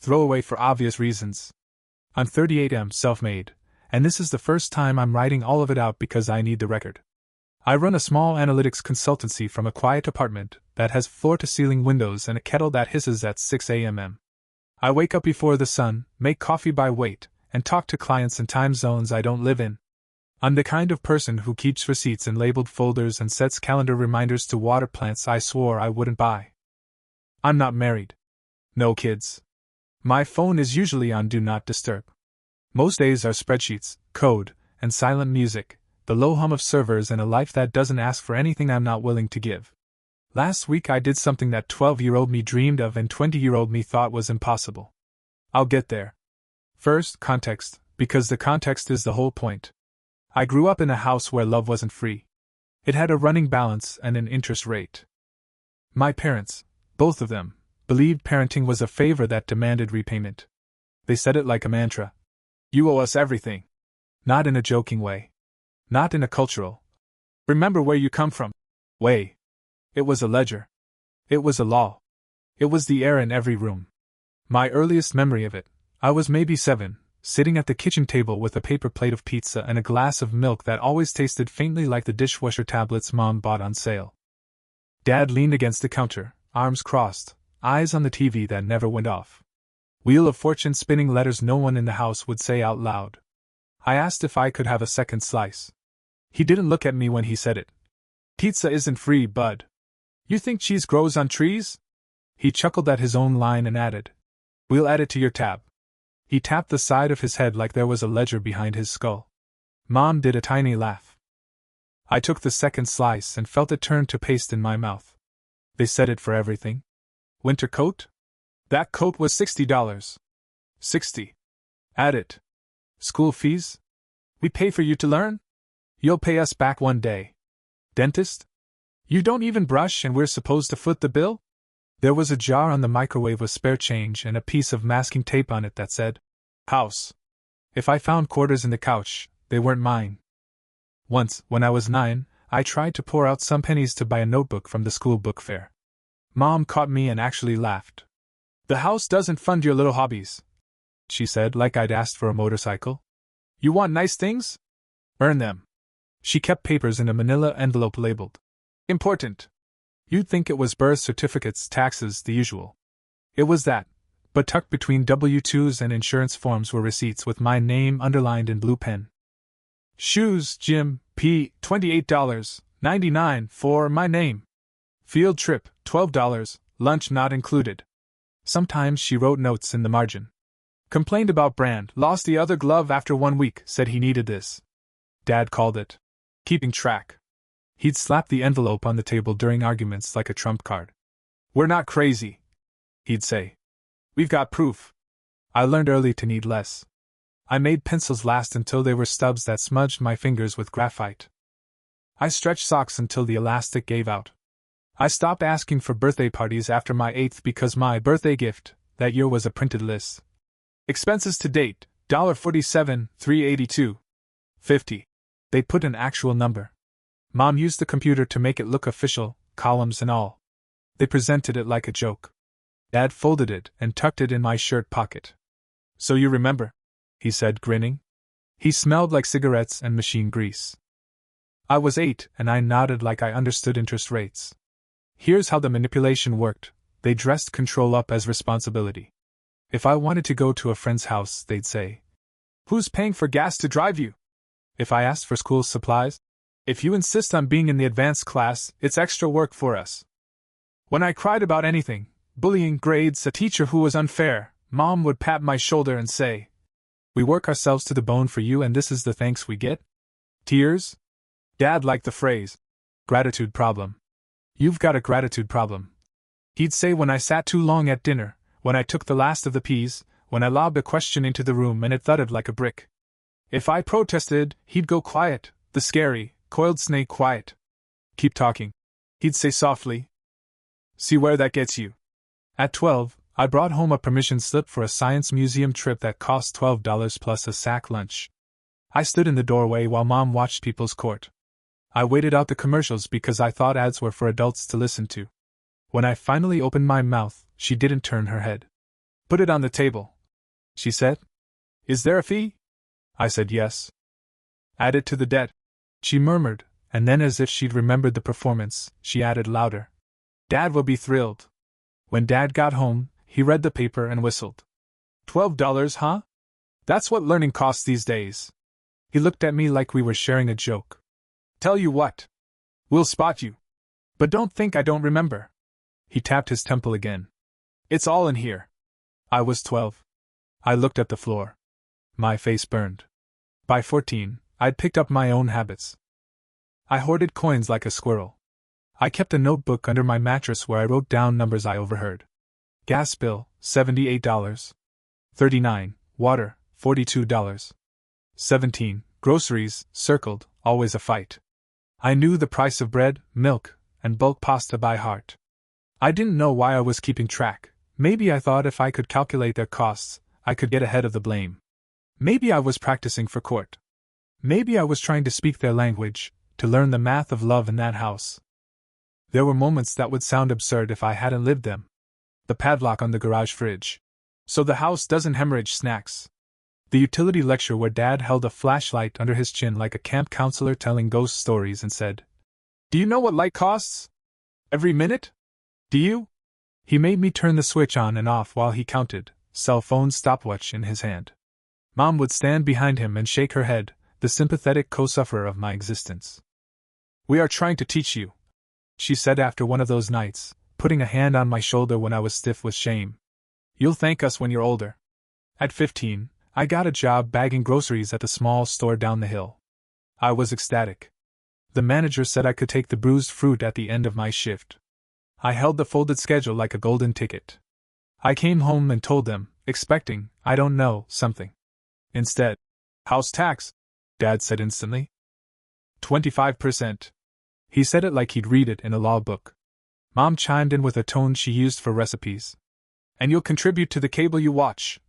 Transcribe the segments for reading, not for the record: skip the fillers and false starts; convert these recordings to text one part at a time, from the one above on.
throwaway for obvious reasons. I'm 38, self-made, and this is the first time I'm writing all of it out because I need the record. I run a small analytics consultancy from a quiet apartment that has floor-to-ceiling windows and a kettle that hisses at 6 a.m. I wake up before the sun, make coffee by weight, and talk to clients in time zones I don't live in. I'm the kind of person who keeps receipts in labeled folders and sets calendar reminders to water plants I swore I wouldn't buy. I'm not married. No kids. My phone is usually on Do Not Disturb. Most days are spreadsheets, code, and silent music, the low hum of servers and a life that doesn't ask for anything I'm not willing to give. Last week I did something that 12-year-old me dreamed of and 20-year-old me thought was impossible. I'll get there. First, context, because the context is the whole point. I grew up in a house where love wasn't free. It had a running balance and an interest rate. My parents, both of them, believed parenting was a favor that demanded repayment. They said it like a mantra. You owe us everything. Not in a joking way. Not in a cultural, remember where you come from way. It was a ledger. It was a law. It was the air in every room. My earliest memory of it, I was maybe 7, sitting at the kitchen table with a paper plate of pizza and a glass of milk that always tasted faintly like the dishwasher tablets Mom bought on sale. Dad leaned against the counter, arms crossed, eyes on the TV that never went off. Wheel of Fortune spinning letters no one in the house would say out loud. I asked if I could have a second slice. He didn't look at me when he said it. Pizza isn't free, bud. You think cheese grows on trees? He chuckled at his own line and added, We'll add it to your tab. He tapped the side of his head like there was a ledger behind his skull. Mom did a tiny laugh. I took the second slice and felt it turn to paste in my mouth. They said it for everything. Winter coat? That coat was $60. 60. Add it. School fees? We pay for you to learn? You'll pay us back one day. Dentist? You don't even brush and we're supposed to foot the bill? There was a jar on the microwave with spare change and a piece of masking tape on it that said, House. If I found quarters in the couch, they weren't mine. Once, when I was 9, I tried to pour out some pennies to buy a notebook from the school book fair. Mom caught me and actually laughed. The house doesn't fund your little hobbies, she said, like I'd asked for a motorcycle. You want nice things? Earn them. She kept papers in a manila envelope labeled Important. You'd think it was birth certificates, taxes, the usual. It was that, but tucked between W-2s and insurance forms were receipts with my name underlined in blue pen. Shoes, Jim, P. $28.99 for my name. Field trip, $12, lunch not included. Sometimes she wrote notes in the margin. Complained about brand, lost the other glove after 1 week, said he needed this. Dad called it keeping track. He'd slap the envelope on the table during arguments like a trump card. We're not crazy, he'd say. We've got proof. I learned early to need less. I made pencils last until they were stubs that smudged my fingers with graphite. I stretched socks until the elastic gave out. I stopped asking for birthday parties after my 8th because my birthday gift that year was a printed list. Expenses to date, $47, $382. 50. They put an actual number. Mom used the computer to make it look official, columns and all. They presented it like a joke. Dad folded it and tucked it in my shirt pocket. So you remember? He said, grinning. He smelled like cigarettes and machine grease. I was 8 and I nodded like I understood interest rates. Here's how the manipulation worked. They dressed control up as responsibility. If I wanted to go to a friend's house, they'd say, Who's paying for gas to drive you? If I asked for school supplies, if you insist on being in the advanced class, it's extra work for us. When I cried about anything, bullying, grades, a teacher who was unfair, Mom would pat my shoulder and say, We work ourselves to the bone for you and this is the thanks we get? Tears? Dad liked the phrase, gratitude problem. You've got a gratitude problem. He'd say when I sat too long at dinner, when I took the last of the peas, when I lobbed a question into the room and it thudded like a brick. If I protested, he'd go quiet, the scary, coiled snake quiet. Keep talking. He'd say softly. See where that gets you. At 12, I brought home a permission slip for a science museum trip that cost $12 plus a sack lunch. I stood in the doorway while Mom watched People's Court. I waited out the commercials because I thought ads were for adults to listen to. When I finally opened my mouth, she didn't turn her head. Put it on the table, she said. Is there a fee? I said yes. Add it to the debt, she murmured, and then as if she'd remembered the performance, she added louder. Dad will be thrilled. When Dad got home, he read the paper and whistled. $12, huh? That's what learning costs these days. He looked at me like we were sharing a joke. Tell you what. We'll spot you. But don't think I don't remember. He tapped his temple again. It's all in here. I was 12. I looked at the floor. My face burned. By 14, I'd picked up my own habits. I hoarded coins like a squirrel. I kept a notebook under my mattress where I wrote down numbers I overheard. Gas bill, $78. 39, water, $42. 17, groceries, circled, always a fight. I knew the price of bread, milk, and bulk pasta by heart. I didn't know why I was keeping track. Maybe I thought if I could calculate their costs, I could get ahead of the blame. Maybe I was practicing for court. Maybe I was trying to speak their language, to learn the math of love in that house. There were moments that would sound absurd if I hadn't lived them. The padlock on the garage fridge. So the house doesn't hemorrhage snacks. The utility lecture where Dad held a flashlight under his chin like a camp counselor telling ghost stories and said, Do you know what light costs? Every minute? Do you? He made me turn the switch on and off while he counted, cell phone stopwatch in his hand. Mom would stand behind him and shake her head, the sympathetic co-sufferer of my existence. We are trying to teach you, she said after one of those nights, putting a hand on my shoulder when I was stiff with shame. You'll thank us when you're older. At 15, I got a job bagging groceries at the small store down the hill. I was ecstatic. The manager said I could take the bruised fruit at the end of my shift. I held the folded schedule like a golden ticket. I came home and told them, expecting, I don't know, something. Instead, house tax, Dad said instantly. 25%. He said it like he'd read it in a law book. Mom chimed in with a tone she used for recipes. And you'll contribute to the cable you watch,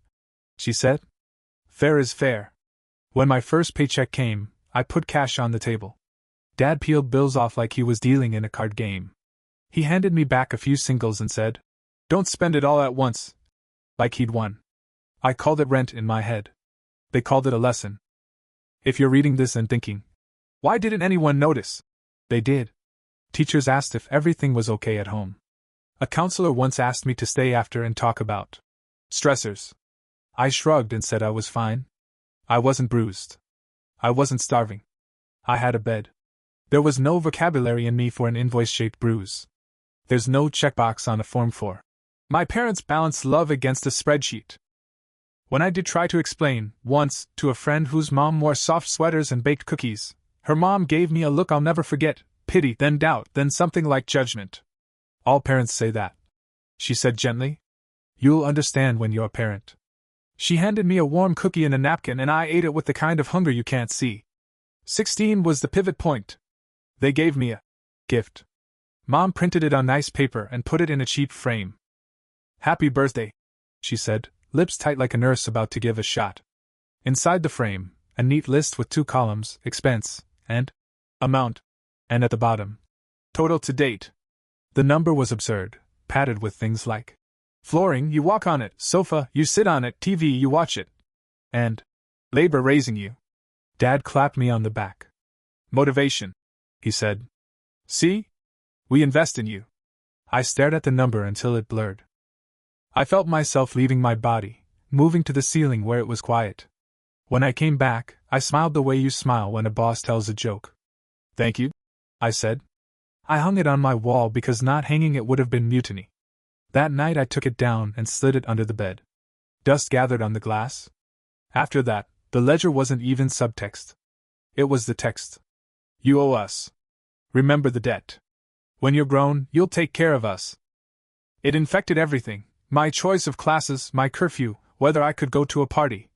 she said. Fair is fair. When my first paycheck came, I put cash on the table. Dad peeled bills off like he was dealing in a card game. He handed me back a few singles and said, Don't spend it all at once. Like he'd won. I called it rent in my head. They called it a lesson. If you're reading this and thinking, why didn't anyone notice? They did. Teachers asked if everything was okay at home. A counselor once asked me to stay after and talk about stressors. I shrugged and said I was fine. I wasn't bruised. I wasn't starving. I had a bed. There was no vocabulary in me for an invoice-shaped bruise. There's no checkbox on a form for my parents balanced love against a spreadsheet. When I did try to explain, once, to a friend whose mom wore soft sweaters and baked cookies, her mom gave me a look I'll never forget, pity, then doubt, then something like judgment. All parents say that, she said gently. You'll understand when you're a parent. She handed me a warm cookie in a napkin and I ate it with the kind of hunger you can't see. 16 was the pivot point. They gave me a gift. Mom printed it on nice paper and put it in a cheap frame. Happy birthday, she said, lips tight like a nurse about to give a shot. Inside the frame, a neat list with 2 columns, expense, and amount, and at the bottom, total to date. The number was absurd, padded with things like flooring, you walk on it, sofa, you sit on it, TV, you watch it, and labor raising you. Dad clapped me on the back. Motivation, he said. See? We invest in you. I stared at the number until it blurred. I felt myself leaving my body, moving to the ceiling where it was quiet. When I came back, I smiled the way you smile when a boss tells a joke. Thank you, I said. I hung it on my wall because not hanging it would have been mutiny. That night I took it down and slid it under the bed. Dust gathered on the glass. After that, the ledger wasn't even subtext. It was the text. You owe us. Remember the debt. When you're grown, you'll take care of us. It infected everything. My choice of classes, my curfew, whether I could go to a party.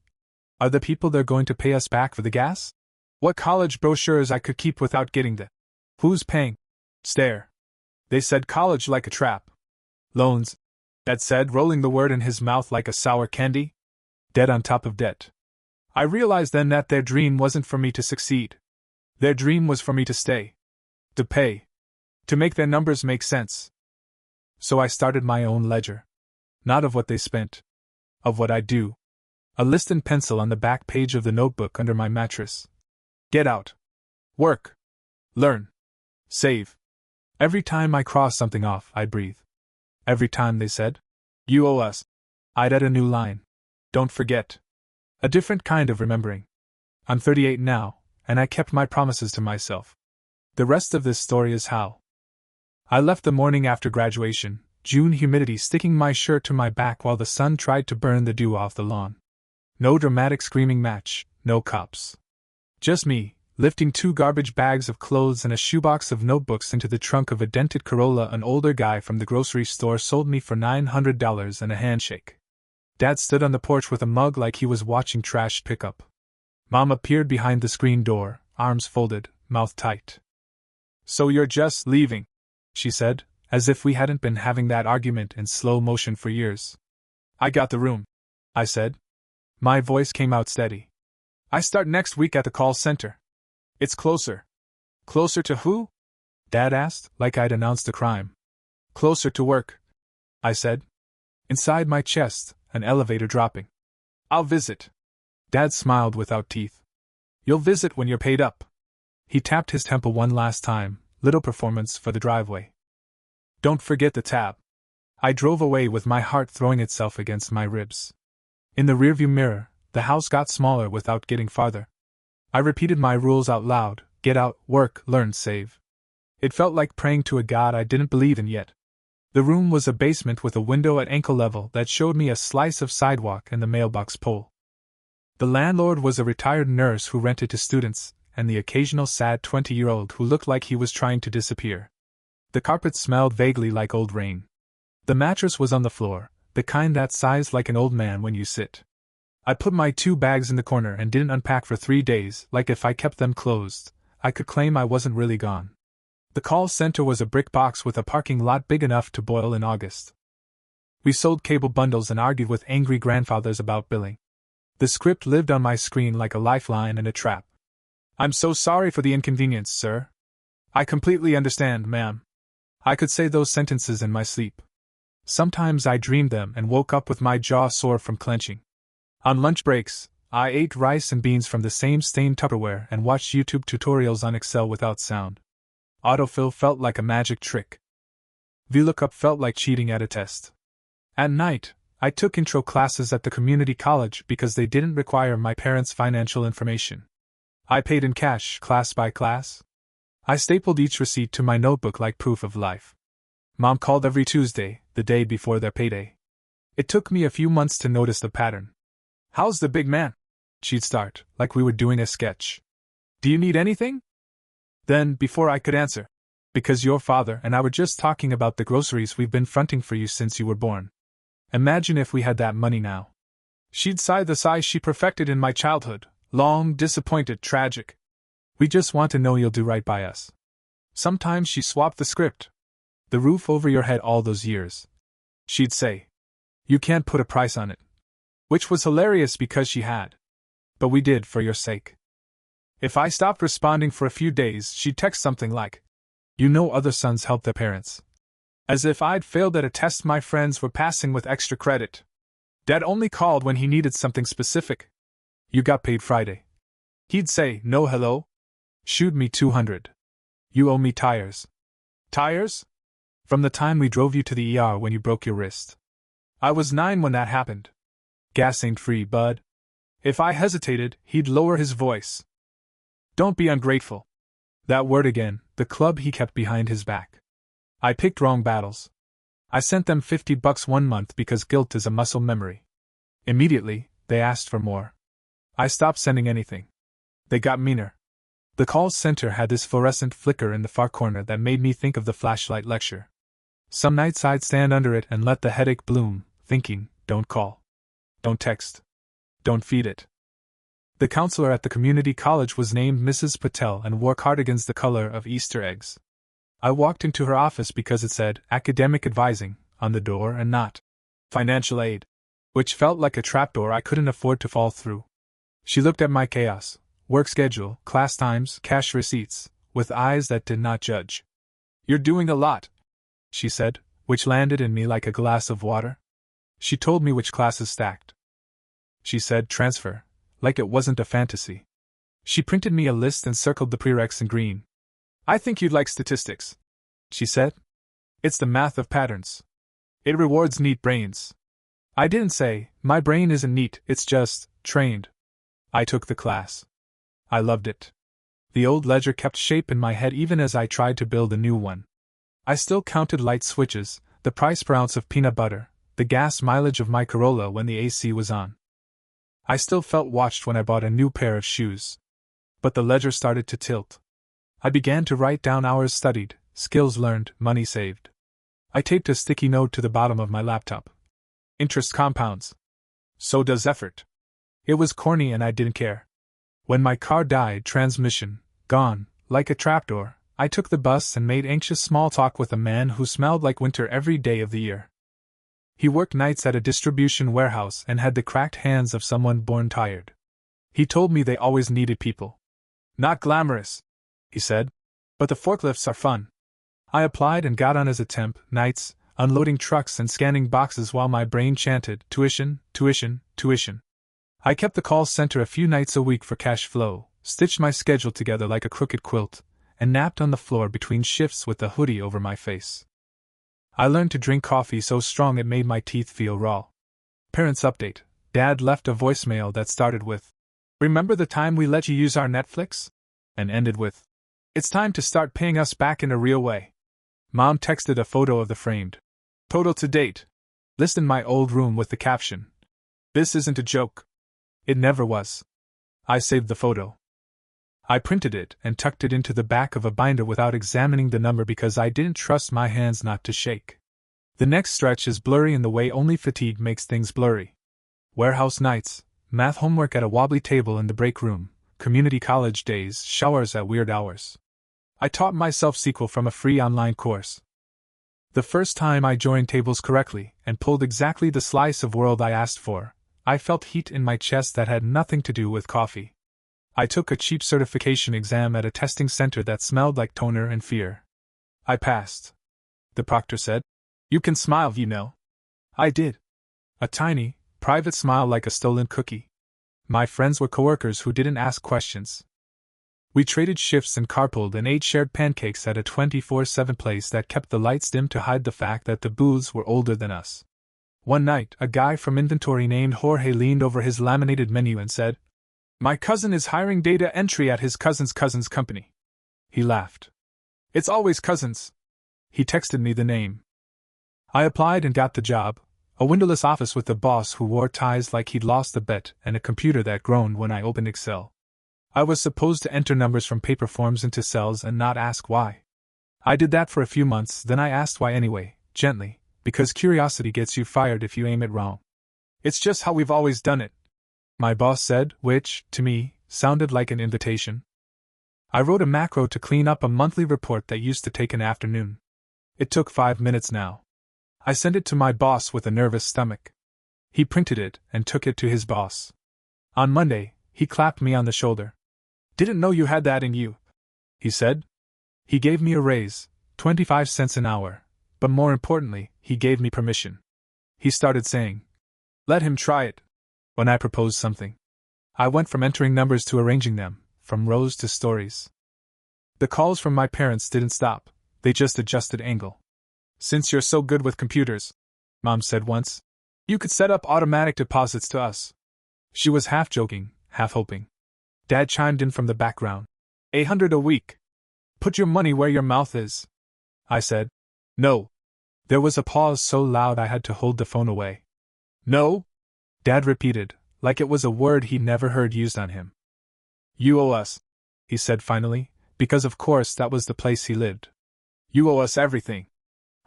Are the people they're going to pay us back for the gas? What college brochures I could keep without getting the who's paying stare. They said college like a trap. Loans, Dad said, rolling the word in his mouth like a sour candy. Debt on top of debt. I realized then that their dream wasn't for me to succeed. Their dream was for me to stay. To pay. To make their numbers make sense. So I started my own ledger. Not of what they spent. Of what I do. A list in pencil on the back page of the notebook under my mattress. Get out. Work. Learn. Save. Every time I cross something off, I'd breathe. Every time they said, "You owe us," I'd add a new line. Don't forget. A different kind of remembering. I'm 38 now, and I kept my promises to myself. The rest of this story is how. I left the morning after graduation, June humidity sticking my shirt to my back while the sun tried to burn the dew off the lawn. No dramatic screaming match, no cops. Just me, lifting 2 garbage bags of clothes and a shoebox of notebooks into the trunk of a dented Corolla an older guy from the grocery store sold me for $900 and a handshake. Dad stood on the porch with a mug like he was watching trash pickup. Mom appeared behind the screen door, arms folded, mouth tight. "So you're just leaving," she said, as if we hadn't been having that argument in slow motion for years. "I got the room," I said. My voice came out steady. "I start next week at the call center. It's closer." "Closer to who?" Dad asked, like I'd announced a crime. "Closer to work," I said. Inside my chest, an elevator dropping. "I'll visit." Dad smiled without teeth. "You'll visit when you're paid up." He tapped his temple one last time, little performance for the driveway. "Don't forget the tab." I drove away with my heart throwing itself against my ribs. In the rearview mirror, the house got smaller without getting farther. I repeated my rules out loud: get out, work, learn, save. It felt like praying to a god I didn't believe in yet. The room was a basement with a window at ankle level that showed me a slice of sidewalk and the mailbox pole. The landlord was a retired nurse who rented to students, and the occasional sad 20-year-old who looked like he was trying to disappear. The carpet smelled vaguely like old rain. The mattress was on the floor, the kind that sighs like an old man when you sit. I put my 2 bags in the corner and didn't unpack for 3 days, like if I kept them closed, I could claim I wasn't really gone. The call center was a brick box with a parking lot big enough to boil in August. We sold cable bundles and argued with angry grandfathers about billing. The script lived on my screen like a lifeline and a trap. "I'm so sorry for the inconvenience, sir." "I completely understand, ma'am." I could say those sentences in my sleep. Sometimes I dreamed them and woke up with my jaw sore from clenching. On lunch breaks, I ate rice and beans from the same stained Tupperware and watched YouTube tutorials on Excel without sound. Autofill felt like a magic trick. VLOOKUP felt like cheating at a test. At night, I took intro classes at the community college because they didn't require my parents' financial information. I paid in cash, class by class. I stapled each receipt to my notebook like proof of life. Mom called every Tuesday, the day before their payday. It took me a few months to notice the pattern. "How's the big man?" she'd start, like we were doing a sketch. "Do you need anything?" Then, before I could answer, "Because your father and I were just talking about the groceries we've been fronting for you since you were born. Imagine if we had that money now." She'd sigh the sigh she perfected in my childhood, long, disappointed, tragic. "We just want to know you'll do right by us." Sometimes she swapped the script. "The roof over your head all those years," she'd say. "You can't put a price on it." Which was hilarious because she had. "But we did for your sake." If I stopped responding for a few days, she'd text something like, "You know other sons help their parents." As if I'd failed at a test my friends were passing with extra credit. Dad only called when he needed something specific. "You got paid Friday." He'd say, "No hello? Shoot me 200. You owe me tires." "Tires?" "From the time we drove you to the ER when you broke your wrist." I was 9 when that happened. "Gas ain't free, bud." If I hesitated, he'd lower his voice. "Don't be ungrateful." That word again, the club he kept behind his back. I picked wrong battles. I sent them $50 one month because guilt is a muscle memory. Immediately, they asked for more. I stopped sending anything. They got meaner. The call center had this fluorescent flicker in the far corner that made me think of the flashlight lecture. Some nights I'd stand under it and let the headache bloom, thinking, don't call. Don't text. Don't feed it. The counselor at the community college was named Mrs. Patel and wore cardigans the color of Easter eggs. I walked into her office because it said academic advising on the door and not financial aid, which felt like a trapdoor I couldn't afford to fall through. She looked at my chaos, work schedule, class times, cash receipts, with eyes that did not judge. "You're doing a lot," she said, which landed in me like a glass of water. She told me which classes stacked. she said, transfer, like it wasn't a fantasy. She printed me a list and circled the prereqs in green. I think you'd like statistics, she said. It's the math of patterns. It rewards neat brains. I didn't say, my brain isn't neat, it's just trained. I took the class. I loved it. The old ledger kept shape in my head even as I tried to build a new one. I still counted light switches, the price per ounce of peanut butter, the gas mileage of my Corolla when the AC was on. I still felt watched when I bought a new pair of shoes. But the ledger started to tilt. I began to write down hours studied, skills learned, money saved. I taped a sticky note to the bottom of my laptop. Interest compounds. So does effort. It was corny and I didn't care. When my car died, transmission gone, like a trapdoor, I took the bus and made anxious small talk with a man who smelled like winter every day of the year. He worked nights at a distribution warehouse and had the cracked hands of someone born tired. He told me they always needed people. Not glamorous, he said, but the forklifts are fun. I applied and got on as a temp, nights, unloading trucks and scanning boxes while my brain chanted, tuition, tuition, tuition. I kept the call center a few nights a week for cash flow, stitched my schedule together like a crooked quilt, and napped on the floor between shifts with the hoodie over my face. I learned to drink coffee so strong it made my teeth feel raw. Parents update. Dad left a voicemail that started with, "Remember the time we let you use our Netflix?" and ended with, "It's time to start paying us back in a real way." Mom texted a photo of the framed total to date list in my old room with the caption, "This isn't a joke." It never was. I saved the photo. I printed it and tucked it into the back of a binder without examining the number because I didn't trust my hands not to shake. The next stretch is blurry in the way only fatigue makes things blurry. Warehouse nights, math homework at a wobbly table in the break room, community college days, showers at weird hours. I taught myself SQL from a free online course. The first time I joined tables correctly and pulled exactly the slice of world I asked for, I felt heat in my chest that had nothing to do with coffee. I took a cheap certification exam at a testing center that smelled like toner and fear. I passed. The proctor said, "You can smile, you know." I did. A tiny, private smile like a stolen cookie. My friends were coworkers who didn't ask questions. We traded shifts and carpooled and ate shared pancakes at a 24/7 place that kept the lights dim to hide the fact that the booths were older than us. One night, a guy from inventory named Jorge leaned over his laminated menu and said, "My cousin is hiring data entry at his cousin's cousin's company." He laughed. "It's always cousins." He texted me the name. I applied and got the job, a windowless office with a boss who wore ties like he'd lost a bet and a computer that groaned when I opened Excel. I was supposed to enter numbers from paper forms into cells and not ask why. I did that for a few months, then I asked why anyway, gently, because curiosity gets you fired if you aim it wrong. "It's just how we've always done it," my boss said, which, to me, sounded like an invitation. I wrote a macro to clean up a monthly report that used to take an afternoon. It took 5 minutes now. I sent it to my boss with a nervous stomach. He printed it and took it to his boss. On Monday, he clapped me on the shoulder. "Didn't know you had that in you," he said. He gave me a raise, 25 cents an hour, but more importantly, he gave me permission. He started saying, "Let him try it," when I proposed something. I went from entering numbers to arranging them, from rows to stories. The calls from my parents didn't stop, they just adjusted angle. "Since you're so good with computers," Mom said once, "you could set up automatic deposits to us." She was half joking, half hoping. Dad chimed in from the background. "800 a week. Put your money where your mouth is." I said, "No." There was a pause so loud I had to hold the phone away. "No?" Dad repeated, like it was a word he'd never heard used on him. "You owe us," he said finally, because of course that was the place he lived. "You owe us everything."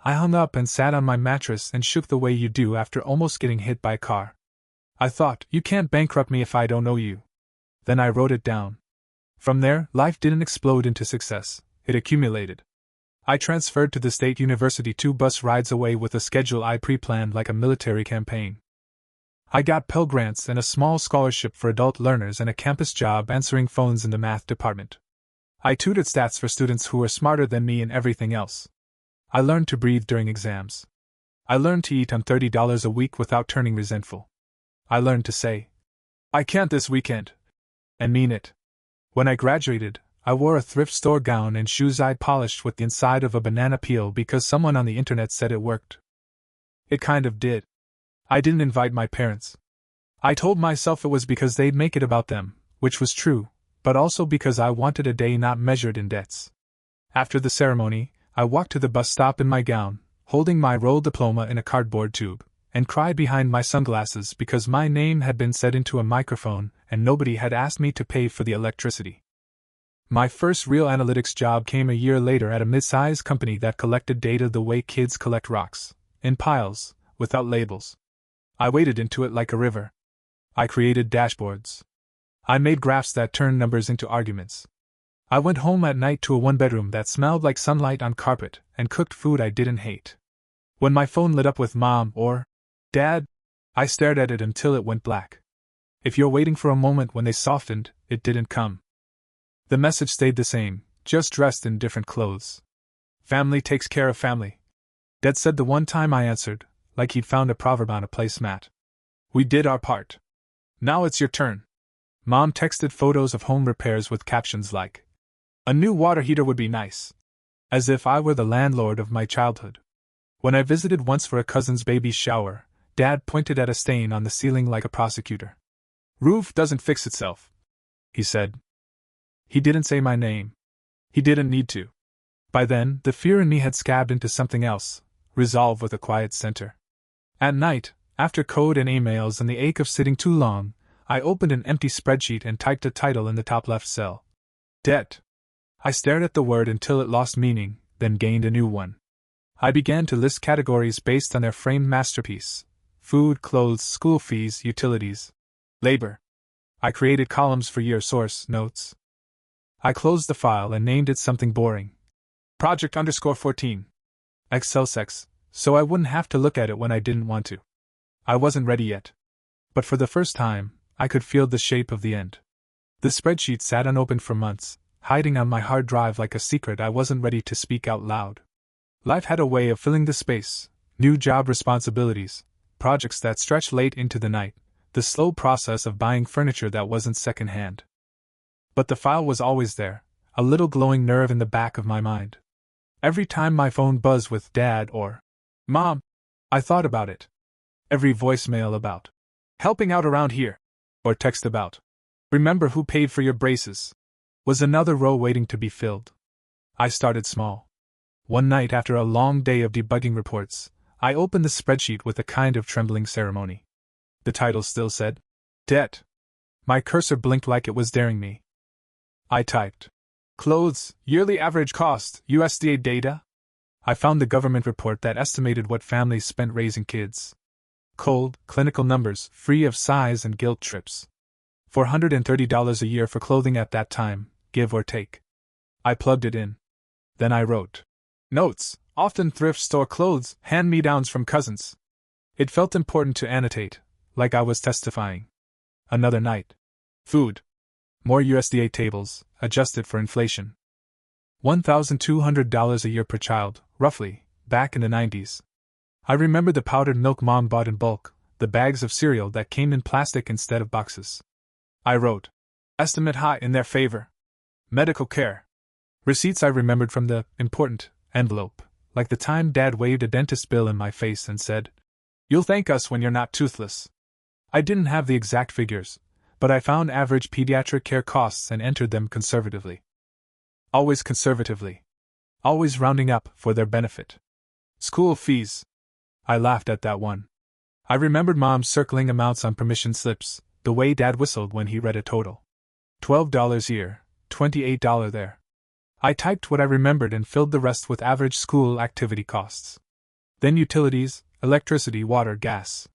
I hung up and sat on my mattress and shook the way you do after almost getting hit by a car. I thought, you can't bankrupt me if I don't owe you. Then I wrote it down. From there, life didn't explode into success, it accumulated. I transferred to the state university 2 bus rides away with a schedule I pre-planned like a military campaign. I got Pell Grants and a small scholarship for adult learners and a campus job answering phones in the math department. I tutored stats for students who were smarter than me in everything else. I learned to breathe during exams. I learned to eat on $30 a week without turning resentful. I learned to say, I can't this weekend. And mean it. When I graduated, I wore a thrift store gown and shoes I'd polished with the inside of a banana peel because someone on the internet said it worked. It kind of did. I didn't invite my parents. I told myself it was because they'd make it about them, which was true, but also because I wanted a day not measured in debts. After the ceremony, I walked to the bus stop in my gown, holding my roll diploma in a cardboard tube, and cried behind my sunglasses because my name had been said into a microphone and nobody had asked me to pay for the electricity. My first real analytics job came a year later at a mid-sized company that collected data the way kids collect rocks, in piles, without labels. I waded into it like a river. I created dashboards. I made graphs that turned numbers into arguments. I went home at night to a one-bedroom that smelled like sunlight on carpet and cooked food I didn't hate. When my phone lit up with Mom or Dad, I stared at it until it went black. If you're waiting for a moment when they softened, it didn't come. The message stayed the same, just dressed in different clothes. Family takes care of family. Dad said the one time I answered, like he'd found a proverb on a placemat. We did our part. Now it's your turn. Mom texted photos of home repairs with captions like, "A new water heater would be nice." As if I were the landlord of my childhood. When I visited once for a cousin's baby shower, Dad pointed at a stain on the ceiling like a prosecutor. "Roof doesn't fix itself," he said. He didn't say my name. He didn't need to. By then, the fear in me had scabbed into something else, resolve with a quiet center. At night, after code and emails and the ache of sitting too long, I opened an empty spreadsheet and typed a title in the top left cell. Debt. I stared at the word until it lost meaning, then gained a new one. I began to list categories based on their framed masterpiece: food, clothes, school fees, utilities, labor. I created columns for year, source, notes. I closed the file and named it something boring. Project_14. Excel sex, so I wouldn't have to look at it when I didn't want to. I wasn't ready yet. But for the first time, I could feel the shape of the end. The spreadsheet sat unopened for months, hiding on my hard drive like a secret I wasn't ready to speak out loud. Life had a way of filling the space: new job responsibilities, projects that stretched late into the night, the slow process of buying furniture that wasn't secondhand. But the file was always there, a little glowing nerve in the back of my mind. Every time my phone buzzed with Dad or Mom, I thought about it. Every voicemail about helping out around here, or text about remember who paid for your braces, was another row waiting to be filled. I started small. One night after a long day of debugging reports, I opened the spreadsheet with a kind of trembling ceremony. The title still said, Debt. My cursor blinked like it was daring me. I typed, Clothes, yearly average cost, USDA data? I found the government report that estimated what families spent raising kids. Cold, clinical numbers, free of size and guilt trips. $430 a year for clothing at that time, give or take. I plugged it in. Then I wrote, Notes, often thrift store clothes, hand-me-downs from cousins. It felt important to annotate, like I was testifying. Another night. Food. More USDA tables, adjusted for inflation. $1,200 a year per child, roughly, back in the 90s. I remember the powdered milk Mom bought in bulk, the bags of cereal that came in plastic instead of boxes. I wrote, Estimate high in their favor. Medical care. Receipts I remembered from the important envelope, like the time Dad waved a dentist bill in my face and said, You'll thank us when you're not toothless. I didn't have the exact figures, but I found average pediatric care costs and entered them conservatively. Always conservatively. Always rounding up for their benefit. School fees. I laughed at that one. I remembered Mom circling amounts on permission slips, the way Dad whistled when he read a total. $12 here, $28 there. I typed what I remembered and filled the rest with average school activity costs. Then utilities, electricity, water, gas.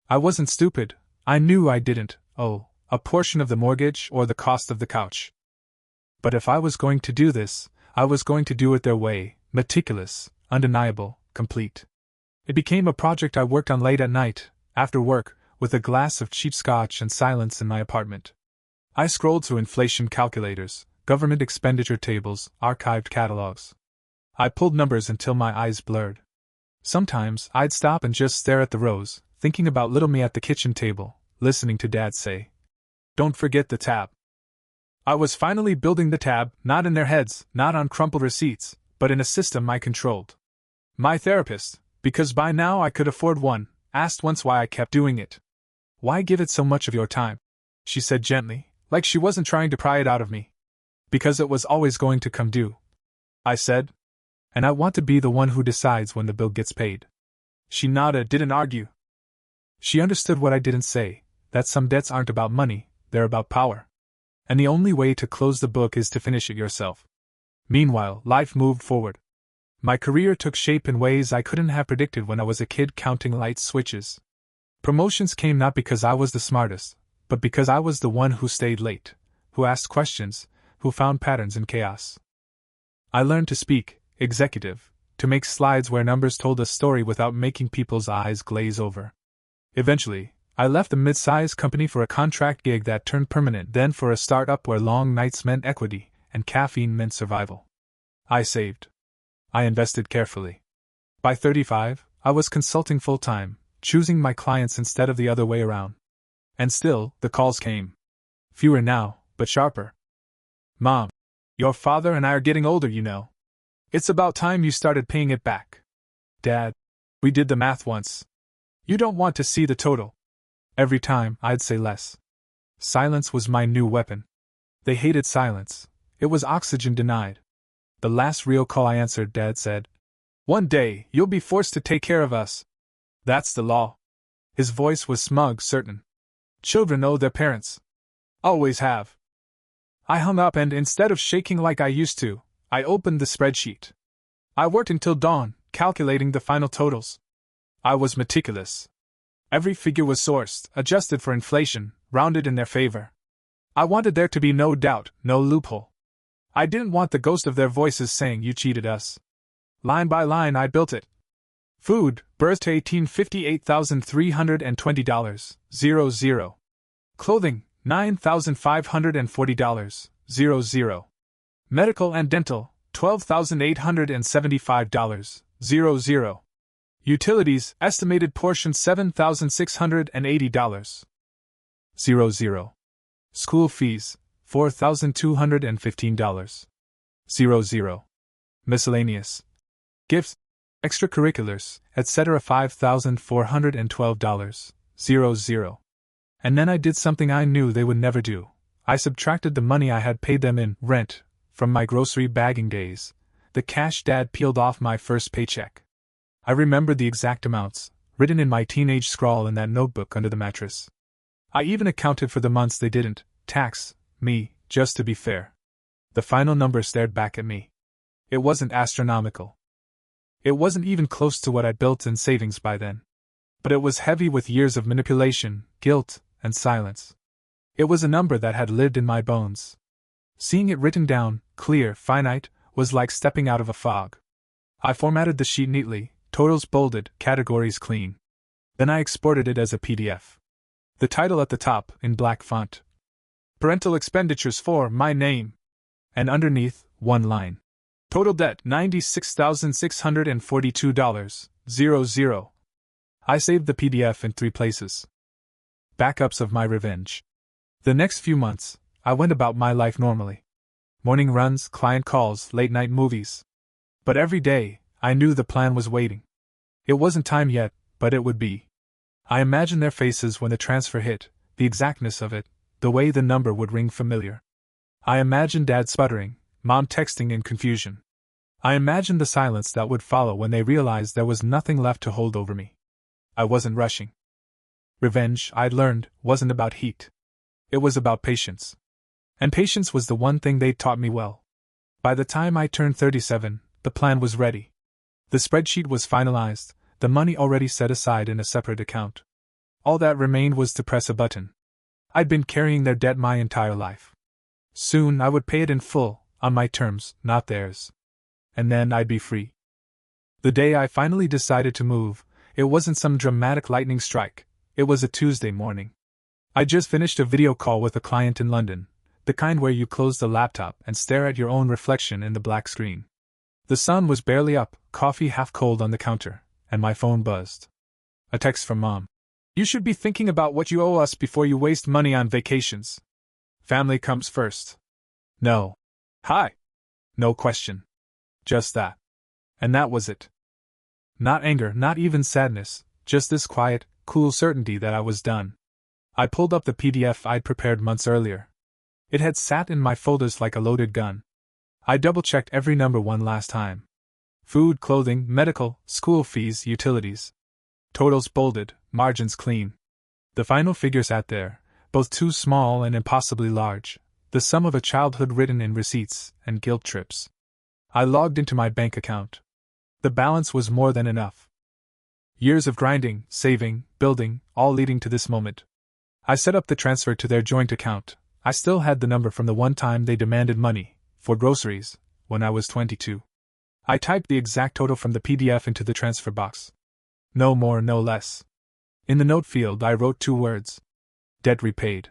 I wasn't stupid, I knew I didn't owe a portion of the mortgage or the cost of the couch. But if I was going to do this, I was going to do it their way, meticulous, undeniable, complete. It became a project I worked on late at night, after work, with a glass of cheap scotch and silence in my apartment. I scrolled through inflation calculators, government expenditure tables, archived catalogs. I pulled numbers until my eyes blurred. Sometimes I'd stop and just stare at the rows, thinking about little me at the kitchen table, listening to Dad say, Don't forget the tab. I was finally building the tab, not in their heads, not on crumpled receipts, but in a system I controlled. My therapist, because by now I could afford one, asked once why I kept doing it. Why give it so much of your time? She said gently, like she wasn't trying to pry it out of me. Because it was always going to come due, I said. And I want to be the one who decides when the bill gets paid. She nodded, didn't argue. She understood what I didn't say, that some debts aren't about money, they're about power. And the only way to close the book is to finish it yourself. Meanwhile, life moved forward. My career took shape in ways I couldn't have predicted when I was a kid counting light switches. Promotions came not because I was the smartest, but because I was the one who stayed late, who asked questions, who found patterns in chaos. I learned to speak, executive, to make slides where numbers told a story without making people's eyes glaze over. Eventually, I left a mid-sized company for a contract gig that turned permanent, then for a start-up where long nights meant equity and caffeine meant survival. I saved. I invested carefully. By 35, I was consulting full-time, choosing my clients instead of the other way around. And still, the calls came. Fewer now, but sharper. Mom, your father and I are getting older, you know. It's about time you started paying it back. Dad, we did the math once. You don't want to see the total. Every time, I'd say less. Silence was my new weapon. They hated silence. It was oxygen denied. The last real call I answered, Dad said, "One day, you'll be forced to take care of us. That's the law." His voice was smug, certain. Children owe their parents. Always have. I hung up and instead of shaking like I used to, I opened the spreadsheet. I worked until dawn, calculating the final totals. I was meticulous. Every figure was sourced, adjusted for inflation, rounded in their favor. I wanted there to be no doubt, no loophole. I didn't want the ghost of their voices saying you cheated us. Line by line I built it. Food, birth to 18, $58,320, 00. Clothing, $9,540, 00. Medical and dental, $12,875, 00. Utilities, estimated portion $7,680, 00. School fees, $4,215, 00. Miscellaneous. Gifts, extracurriculars, etc. $5,412, 00. And then I did something I knew they would never do. I subtracted the money I had paid them in rent from my grocery bagging days, the cash Dad peeled off my first paycheck. I remembered the exact amounts, written in my teenage scrawl in that notebook under the mattress. I even accounted for the months they didn't tax me, just to be fair. The final number stared back at me. It wasn't astronomical. It wasn't even close to what I'd built in savings by then. But it was heavy with years of manipulation, guilt, and silence. It was a number that had lived in my bones. Seeing it written down, clear, finite, was like stepping out of a fog. I formatted the sheet neatly, totals bolded, categories clean. Then I exported it as a PDF. The title at the top, in black font. Parental expenditures for my name. And underneath, one line. Total debt $96,642, 00. I saved the PDF in 3 places. Backups of my revenge. The next few months, I went about my life normally. Morning runs, client calls, late-night movies. But every day, I knew the plan was waiting. It wasn't time yet, but it would be. I imagined their faces when the transfer hit, the exactness of it, the way the number would ring familiar. I imagined Dad sputtering, Mom texting in confusion. I imagined the silence that would follow when they realized there was nothing left to hold over me. I wasn't rushing. Revenge, I'd learned, wasn't about heat. It was about patience. And patience was the one thing they'd taught me well. By the time I turned 37, the plan was ready. The spreadsheet was finalized, the money already set aside in a separate account. All that remained was to press a button. I'd been carrying their debt my entire life. Soon I would pay it in full, on my terms, not theirs. And then I'd be free. The day I finally decided to move, it wasn't some dramatic lightning strike. It was a Tuesday morning. I just finished a video call with a client in London, the kind where you close the laptop and stare at your own reflection in the black screen. The sun was barely up, coffee half cold on the counter, and my phone buzzed. A text from Mom. You should be thinking about what you owe us before you waste money on vacations. Family comes first. No. Hi. No question. Just that. And that was it. Not anger, not even sadness, just this quiet, cool certainty that I was done. I pulled up the PDF I'd prepared months earlier. It had sat in my folders like a loaded gun. I double-checked every number one last time. Food, clothing, medical, school fees, utilities. Totals bolded, margins clean. The final figure sat there, both too small and impossibly large, the sum of a childhood written in receipts and guilt trips. I logged into my bank account. The balance was more than enough. Years of grinding, saving, building, all leading to this moment. I set up the transfer to their joint account. I still had the number from the one time they demanded money, for groceries, when I was 22. I typed the exact total from the PDF into the transfer box. No more, no less. In the note field I wrote 2 words. Debt repaid.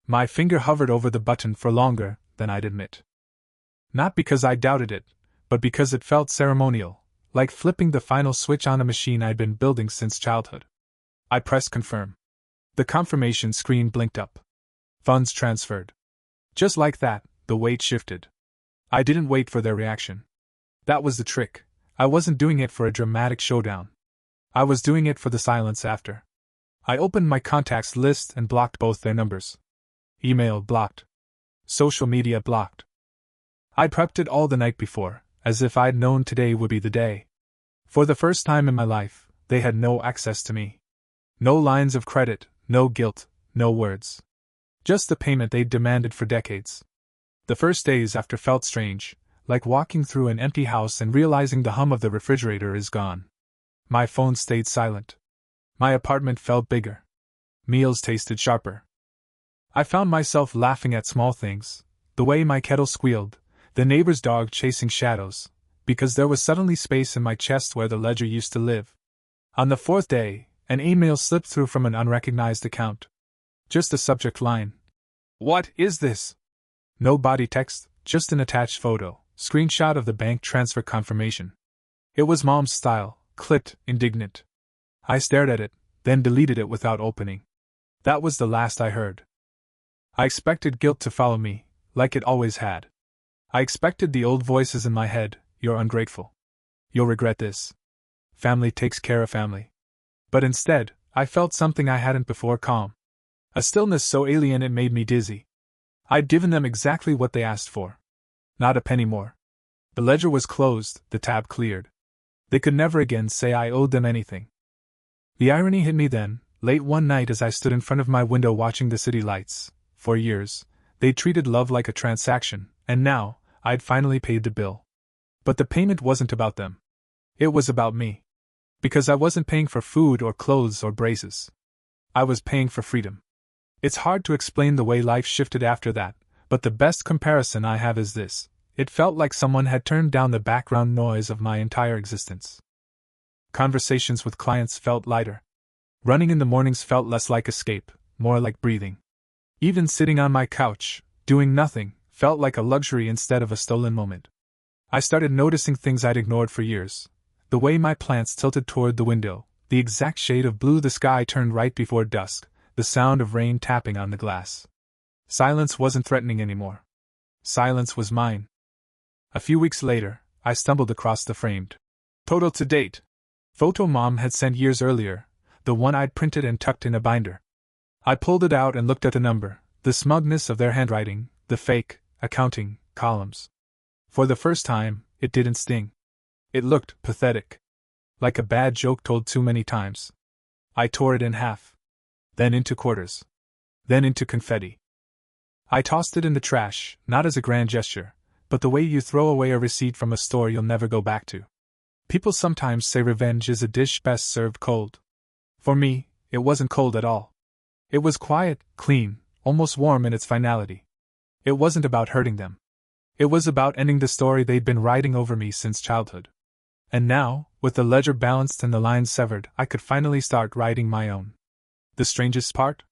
My finger hovered over the button for longer than I'd admit. Not because I doubted it, but because it felt ceremonial, like flipping the final switch on a machine I'd been building since childhood. I pressed confirm. The confirmation screen blinked up. Funds transferred. Just like that, the weight shifted. I didn't wait for their reaction. That was the trick. I wasn't doing it for a dramatic showdown. I was doing it for the silence after. I opened my contacts list and blocked both their numbers. Email blocked. Social media blocked. I'd prepped it all the night before, as if I'd known today would be the day. For the first time in my life, they had no access to me. No lines of credit, no guilt, no words. Just the payment they'd demanded for decades. The first days after felt strange, like walking through an empty house and realizing the hum of the refrigerator is gone. My phone stayed silent. My apartment felt bigger. Meals tasted sharper. I found myself laughing at small things, the way my kettle squealed, the neighbor's dog chasing shadows, because there was suddenly space in my chest where the ledger used to live. On the 4th day, an email slipped through from an unrecognized account. Just a subject line. What is this? No body text, just an attached photo, screenshot of the bank transfer confirmation. It was Mom's style, clipped, indignant. I stared at it, then deleted it without opening. That was the last I heard. I expected guilt to follow me, like it always had. I expected the old voices in my head, you're ungrateful. You'll regret this. Family takes care of family. But instead, I felt something I hadn't before, calm. A stillness so alien it made me dizzy. I'd given them exactly what they asked for. Not a penny more. The ledger was closed, the tab cleared. They could never again say I owed them anything. The irony hit me then, late one night as I stood in front of my window watching the city lights. For years, they'd treated love like a transaction, and now, I'd finally paid the bill. But the payment wasn't about them. It was about me. Because I wasn't paying for food or clothes or braces. I was paying for freedom. It's hard to explain the way life shifted after that, but the best comparison I have is this. It felt like someone had turned down the background noise of my entire existence. Conversations with clients felt lighter. Running in the mornings felt less like escape, more like breathing. Even sitting on my couch, doing nothing, felt like a luxury instead of a stolen moment. I started noticing things I'd ignored for years. The way my plants tilted toward the window, the exact shade of blue the sky turned right before dusk, the sound of rain tapping on the glass. Silence wasn't threatening anymore. Silence was mine. A few weeks later, I stumbled across the framed total to date photo Mom had sent years earlier, the one I'd printed and tucked in a binder. I pulled it out and looked at the number, the smugness of their handwriting, the fake, accounting, columns. For the first time, it didn't sting. It looked pathetic. Like a bad joke told too many times. I tore it in half. Then into quarters. Then into confetti. I tossed it in the trash, not as a grand gesture, but the way you throw away a receipt from a store you'll never go back to. People sometimes say revenge is a dish best served cold. For me, it wasn't cold at all. It was quiet, clean, almost warm in its finality. It wasn't about hurting them. It was about ending the story they'd been writing over me since childhood. And now, with the ledger balanced and the lines severed, I could finally start writing my own. The strangest part?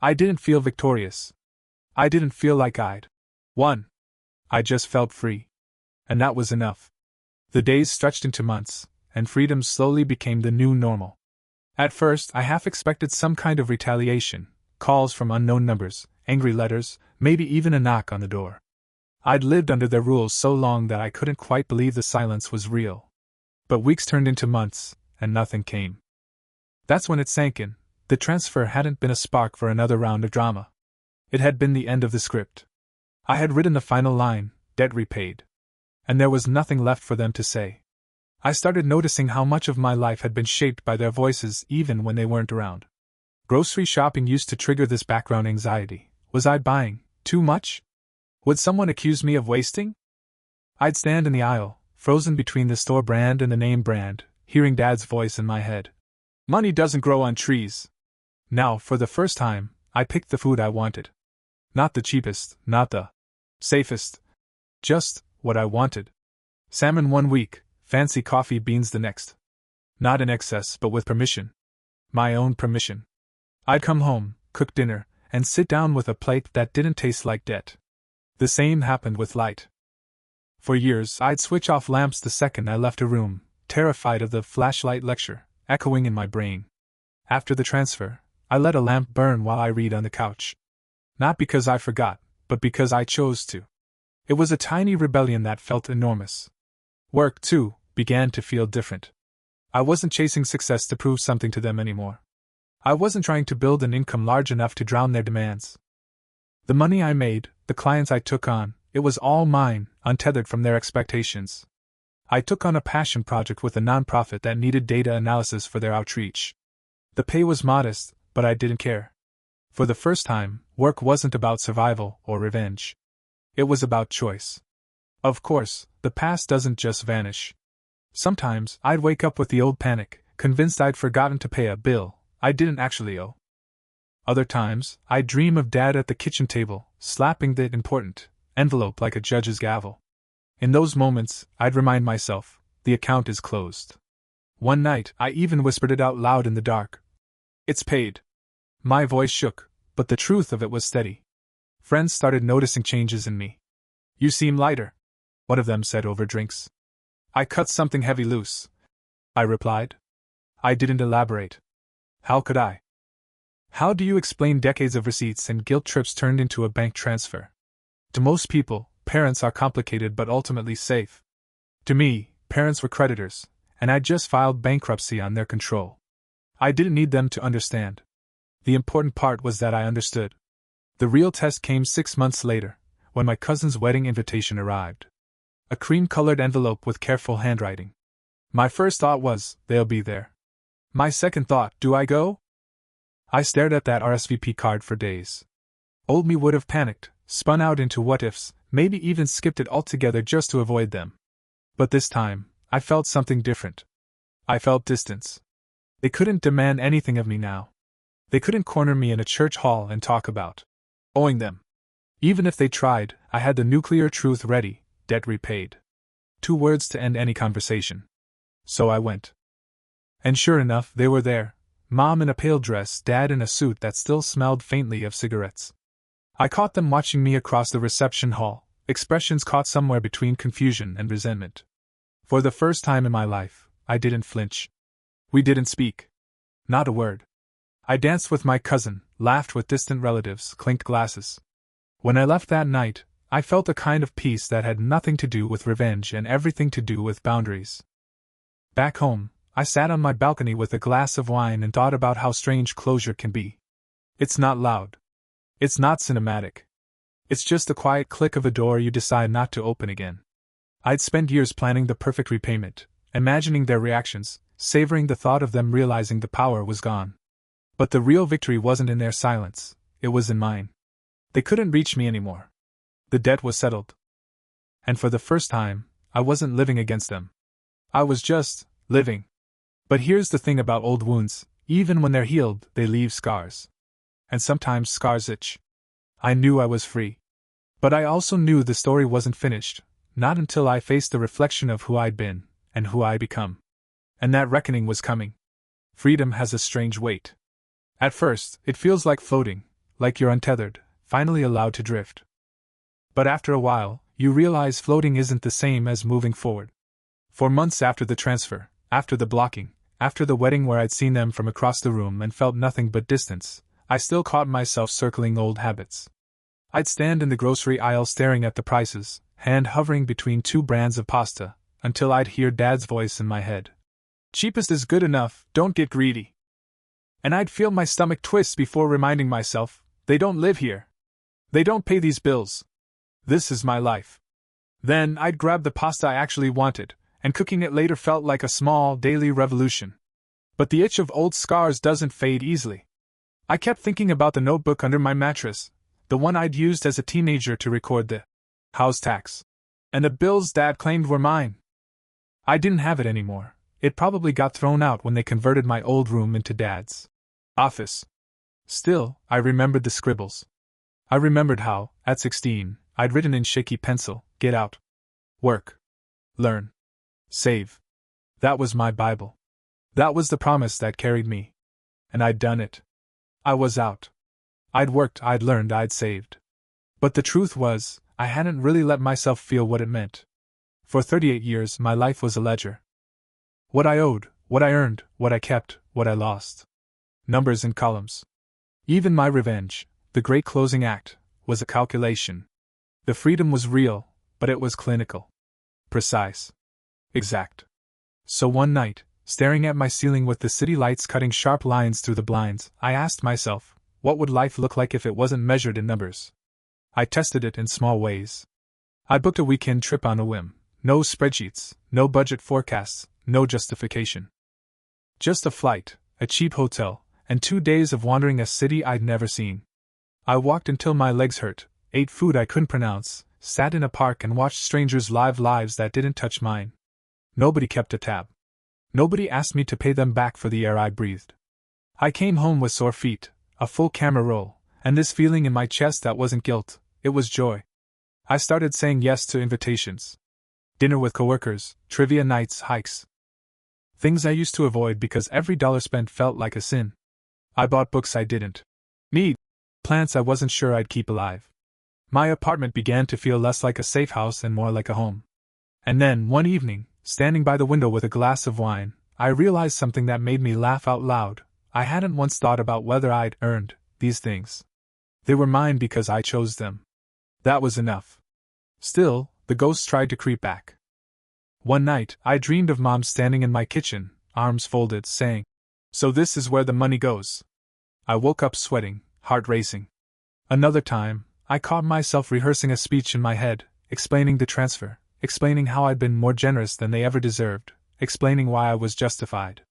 I didn't feel victorious. I didn't feel like I'd won. I just felt free. And that was enough. The days stretched into months, and freedom slowly became the new normal. At first, I half expected some kind of retaliation, calls from unknown numbers, angry letters, maybe even a knock on the door. I'd lived under their rules so long that I couldn't quite believe the silence was real. But weeks turned into months, and nothing came. That's when it sank in. The transfer hadn't been a spark for another round of drama. It had been the end of the script. I had written the final line, debt repaid. And there was nothing left for them to say. I started noticing how much of my life had been shaped by their voices even when they weren't around. Grocery shopping used to trigger this background anxiety. Was I buying too much? Would someone accuse me of wasting? I'd stand in the aisle, frozen between the store brand and the name brand, hearing Dad's voice in my head. Money doesn't grow on trees. Now, for the first time, I picked the food I wanted. Not the cheapest, not the safest. Just what I wanted. Salmon one week, fancy coffee beans the next. Not in excess, but with permission. My own permission. I'd come home, cook dinner, and sit down with a plate that didn't taste like debt. The same happened with light. For years, I'd switch off lamps the second I left a room, terrified of the flashlight lecture echoing in my brain. After the transfer, I let a lamp burn while I read on the couch. Not because I forgot, but because I chose to. It was a tiny rebellion that felt enormous. Work, too, began to feel different. I wasn't chasing success to prove something to them anymore. I wasn't trying to build an income large enough to drown their demands. The money I made, the clients I took on, it was all mine, untethered from their expectations. I took on a passion project with a nonprofit that needed data analysis for their outreach. The pay was modest, but I didn't care. For the first time, work wasn't about survival or revenge. It was about choice. Of course, the past doesn't just vanish. Sometimes, I'd wake up with the old panic, convinced I'd forgotten to pay a bill I didn't actually owe. Other times, I'd dream of Dad at the kitchen table, slapping the important envelope like a judge's gavel. In those moments, I'd remind myself, the account is closed. One night, I even whispered it out loud in the dark. It's paid. My voice shook, but the truth of it was steady. Friends started noticing changes in me. You seem lighter, one of them said over drinks. I cut something heavy loose, I replied. I didn't elaborate. How could I? How do you explain decades of receipts and guilt trips turned into a bank transfer? To most people, parents are complicated but ultimately safe. To me, parents were creditors, and I just filed bankruptcy on their control. I didn't need them to understand. The important part was that I understood. The real test came 6 months later, when my cousin's wedding invitation arrived. A cream-colored envelope with careful handwriting. My first thought was, they'll be there. My second thought, do I go? I stared at that RSVP card for days. Old me would have panicked, spun out into what-ifs, maybe even skipped it altogether just to avoid them. But this time, I felt something different. I felt distance. They couldn't demand anything of me now. They couldn't corner me in a church hall and talk about owing them. Even if they tried, I had the nuclear truth ready, debt repaid. 2 words to end any conversation. So I went. And sure enough, they were there. Mom in a pale dress, Dad in a suit that still smelled faintly of cigarettes. I caught them watching me across the reception hall, expressions caught somewhere between confusion and resentment. For the first time in my life, I didn't flinch. We didn't speak. Not a word. I danced with my cousin, laughed with distant relatives, clinked glasses. When I left that night, I felt a kind of peace that had nothing to do with revenge and everything to do with boundaries. Back home, I sat on my balcony with a glass of wine and thought about how strange closure can be. It's not loud. It's not cinematic. It's just the quiet click of a door you decide not to open again. I'd spent years planning the perfect repayment, imagining their reactions, savoring the thought of them realizing the power was gone. But the real victory wasn't in their silence, it was in mine. They couldn't reach me anymore. The debt was settled. And for the first time, I wasn't living against them. I was just living. But here's the thing about old wounds, even when they're healed, they leave scars. And sometimes scars itch. I knew I was free. But I also knew the story wasn't finished, not until I faced the reflection of who I'd been, and who I'd become. And that reckoning was coming. Freedom has a strange weight. At first, it feels like floating, like you're untethered, finally allowed to drift. But after a while, you realize floating isn't the same as moving forward. For months after the transfer, after the blocking, After the wedding where I'd seen them from across the room and felt nothing but distance, I still caught myself circling old habits. I'd stand in the grocery aisle staring at the prices, hand hovering between two brands of pasta, until I'd hear Dad's voice in my head. Cheapest is good enough, don't get greedy. And I'd feel my stomach twist before reminding myself, they don't live here. They don't pay these bills. This is my life. Then I'd grab the pasta I actually wanted, and cooking it later felt like a small, daily revolution. But the itch of old scars doesn't fade easily. I kept thinking about the notebook under my mattress, the one I'd used as a teenager to record the house tax, and the bills Dad claimed were mine. I didn't have it anymore. It probably got thrown out when they converted my old room into Dad's office. Still, I remembered the scribbles. I remembered how, at 16, I'd written in shaky pencil, get out. Work. Learn. Save. That was my Bible. That was the promise that carried me. And I'd done it. I was out. I'd worked, I'd learned, I'd saved. But the truth was, I hadn't really let myself feel what it meant. For 38 years, my life was a ledger. What I owed, what I earned, what I kept, what I lost. Numbers and columns. Even my revenge, the great closing act, was a calculation. The freedom was real, but it was clinical. Precise. Exact. So one night, staring at my ceiling with the city lights cutting sharp lines through the blinds, I asked myself, what would life look like if it wasn't measured in numbers? I tested it in small ways. I booked a weekend trip on a whim. No spreadsheets, no budget forecasts, no justification. Just a flight, a cheap hotel, and 2 days of wandering a city I'd never seen. I walked until my legs hurt, ate food I couldn't pronounce, sat in a park and watched strangers live lives that didn't touch mine. Nobody kept a tab. Nobody asked me to pay them back for the air I breathed. I came home with sore feet, a full camera roll, and this feeling in my chest that wasn't guilt, it was joy. I started saying yes to invitations. Dinner with coworkers, trivia nights, hikes. Things I used to avoid because every dollar spent felt like a sin. I bought books I didn't need, plants I wasn't sure I'd keep alive. My apartment began to feel less like a safe house and more like a home. And then, one evening, standing by the window with a glass of wine, I realized something that made me laugh out loud. I hadn't once thought about whether I'd earned these things. They were mine because I chose them. That was enough. Still, the ghosts tried to creep back. One night, I dreamed of Mom standing in my kitchen, arms folded, saying, "So this is where the money goes." I woke up sweating, heart racing. Another time, I caught myself rehearsing a speech in my head, explaining the transfer, explaining how I'd been more generous than they ever deserved, explaining why I was justified.